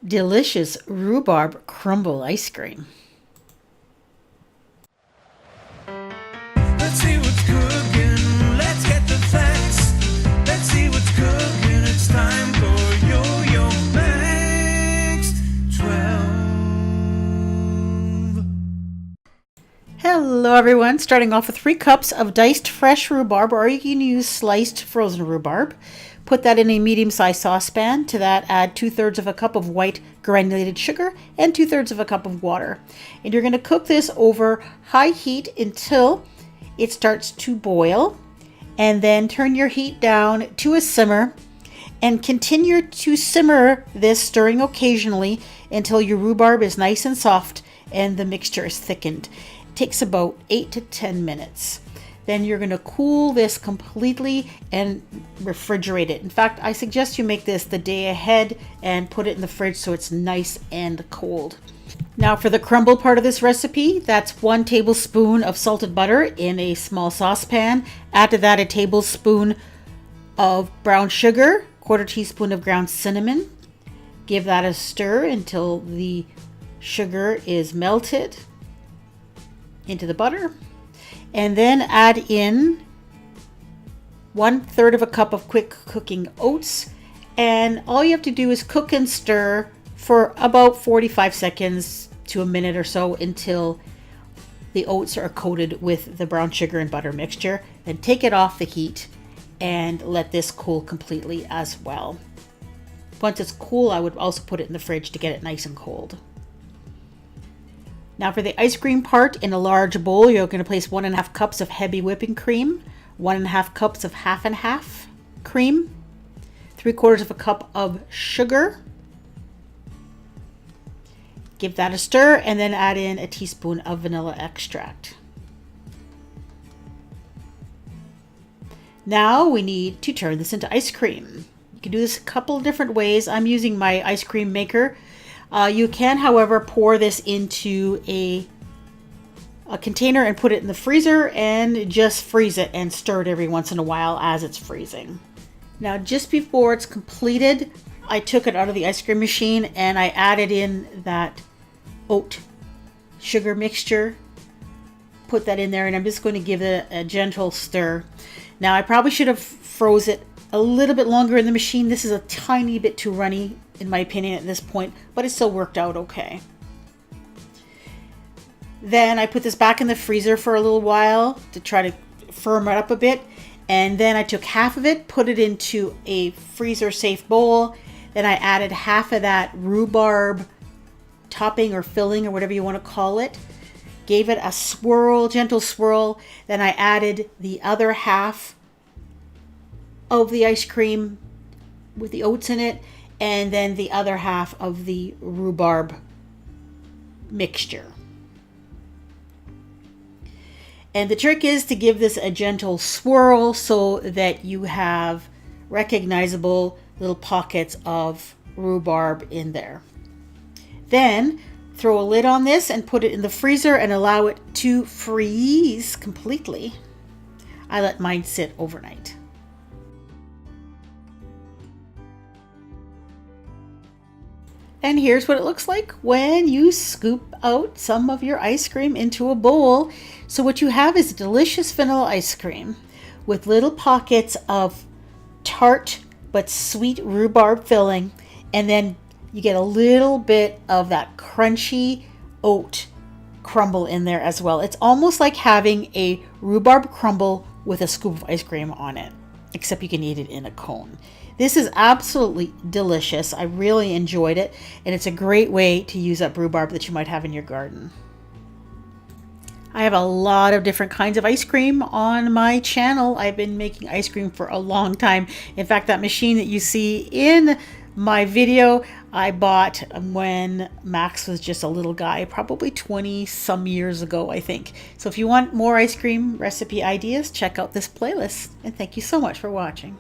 delicious rhubarb crumble ice cream. Let's see what's cooking. Let's get the facts. Let's see what's cooking. It's time for Yo-Yo Max 12. Hello everyone, starting off with 3 cups of diced fresh rhubarb, or you can use sliced frozen rhubarb. Put that in a medium-sized saucepan. To that, add 2/3 of a cup of white granulated sugar and 2/3 of a cup of water. And you're going to cook this over high heat until it starts to boil. And then turn your heat down to a simmer and continue to simmer this, stirring occasionally until your rhubarb is nice and soft and the mixture is thickened. It takes about 8 to 10 minutes. Then you're going to cool this completely and refrigerate it. In fact, I suggest you make this the day ahead and put it in the fridge so it's nice and cold. Now for the crumble part of this recipe, that's 1 tablespoon of salted butter in a small saucepan. Add to that a tablespoon of brown sugar, 1/4 teaspoon of ground cinnamon. Give that a stir until the sugar is melted into the butter. And then add in 1/3 of a cup of quick cooking oats. And all you have to do is cook and stir for about 45 seconds to a minute or so until the oats are coated with the brown sugar and butter mixture. Then take it off the heat and let this cool completely as well. Once it's cool, I would also put it in the fridge to get it nice and cold. Now for the ice cream part, in a large bowl, you're going to place 1.5 cups of heavy whipping cream, 1.5 cups of half and half cream, 3/4 of a cup of sugar. Give that a stir and then add in a teaspoon of vanilla extract. Now we need to turn this into ice cream. You can do this a couple of different ways. I'm using my ice cream maker. You can, however, pour this into a container and put it in the freezer and just freeze it and stir it every once in a while as it's freezing. Now, just before it's completed, I took it out of the ice cream machine and I added in that oat sugar mixture. Put that in there and I'm just going to give it a gentle stir. Now, I probably should have froze it a little bit longer in the machine. This is a tiny bit too runny, in my opinion, at this point, but it still worked out okay. Then I put this back in the freezer for a little while to try to firm it up a bit. And then I took half of it, put it into a freezer safe bowl. Then I added half of that rhubarb topping or filling or whatever you want to call it. Gave it a swirl, gentle swirl. Then I added the other half of the ice cream with the oats in it, and then the other half of the rhubarb mixture. And the trick is to give this a gentle swirl so that you have recognizable little pockets of rhubarb in there. Then throw a lid on this and put it in the freezer and allow it to freeze completely. I let mine sit overnight. And here's what it looks like when you scoop out some of your ice cream into a bowl. So what you have is delicious vanilla ice cream with little pockets of tart but sweet rhubarb filling. And then you get a little bit of that crunchy oat crumble in there as well. It's almost like having a rhubarb crumble with a scoop of ice cream on it, except you can eat it in a cone. This is absolutely delicious. I really enjoyed it, and it's a great way to use up rhubarb that you might have in your garden. I have a lot of different kinds of ice cream on my channel. I've been making ice cream for a long time. In fact, that machine that you see in my video, I bought when Max was just a little guy, probably 20 some years ago, I think. So if you want more ice cream recipe ideas, check out this playlist. And thank you so much for watching.